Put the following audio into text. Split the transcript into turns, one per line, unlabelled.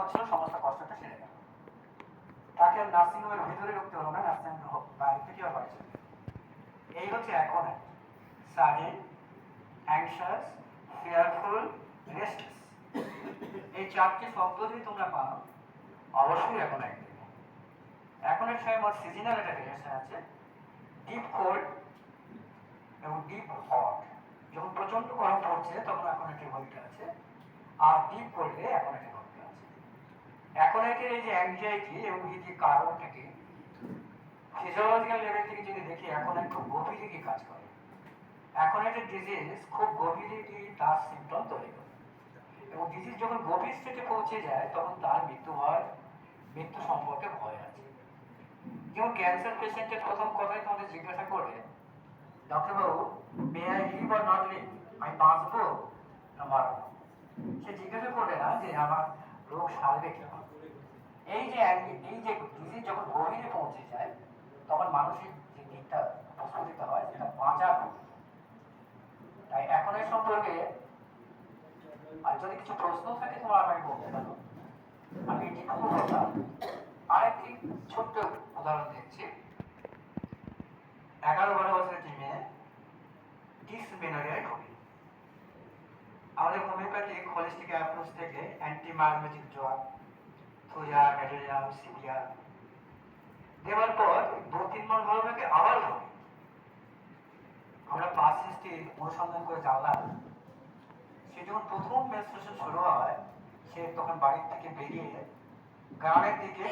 হচ্ছিল সমস্ত কষ্টটা সেরে গেল। তাকে নার্সিং হোমের ভিতরে ঢুকতে হলো না, নার্সিং হোম বাইরে থেকে বাড়ি চলে গেল। এই হচ্ছে এখন সাডেন, অ্যাংশাস, ফিয়ারফুল, রেস্টলেস। এই চারটি শব্দ যদি তোমরা পাও অবশ্যই এখন একদিন। এখন এর সঙ্গে আমার সিজনাল একটা রিলেশন আছে। ডিপ কোল্ড এবং ডিপ হট। যখন প্রচন্ড গরম পড়ছে তখন এখন একটি ঘড়িটা আছে, আর ডিপ কোল্ডে এখন একটি ঘড়িটা আছে। এখন এটির এই যে অ্যাংজাইটি এবং এই যে কারণটাকে ফিজিওলজিক্যাল লেভেল থেকে যদি দেখি এখন একটু গভীরে কি কাজ করে। এখন একটা ডিজিজ খুব গভীরে তার সিমটম তৈরি করে, এবং ডিজিজ যখন গভীর স্টেজে পৌঁছে যায় তখন তার মৃত্যু হয়, মৃত্যু সম্পর্কে ভয় আছে। যেমন ক্যান্সার পেশেন্টের প্রথম কথাই তোমাদের জিজ্ঞাসা করবে, ডক্টরবাবু may I live or not live, আমি বাঁচবো না মারবো। সে জিজ্ঞাসা করবে না যে আমার রোগ সারবে কিনা। এই যে ডিজিজ যখন গভীরে পৌঁছে যায় তখন মানসিক যে দিকটা প্রস্ফুটিত হয় সেটা বাঁচার। তাই এখন এর সম্পর্কে আর যদি কিছু প্রশ্ন থাকে তোমরা আমাকে বলতে পারো। আমি যেটুকু বললাম আরেকটি ছোট্ট উদাহরণ দিচ্ছি। 11-12 বছরের টিমে ডিসমেনোরিয়ায় ভোগে। আমাদের হোমিওপ্যাথিক হোলিস্টিক অ্যাপ্রোচ থেকে অ্যান্টিমায়োমেটিক ড্রাগ থুজা, ম্যাটেরিয়াম, সিভিয়া দেওয়ার পর 2-3 মাস ভালো থাকে, আবার ভোগে। আমরা পাস হিস্ট্রি অনুসন্ধান করে জানলাম সে যখন প্রথম মেনস্ট্রুয়েশন শুরু হয় সে তখন বাড়ির থেকে বেরিয়ে গ্রামের দিকে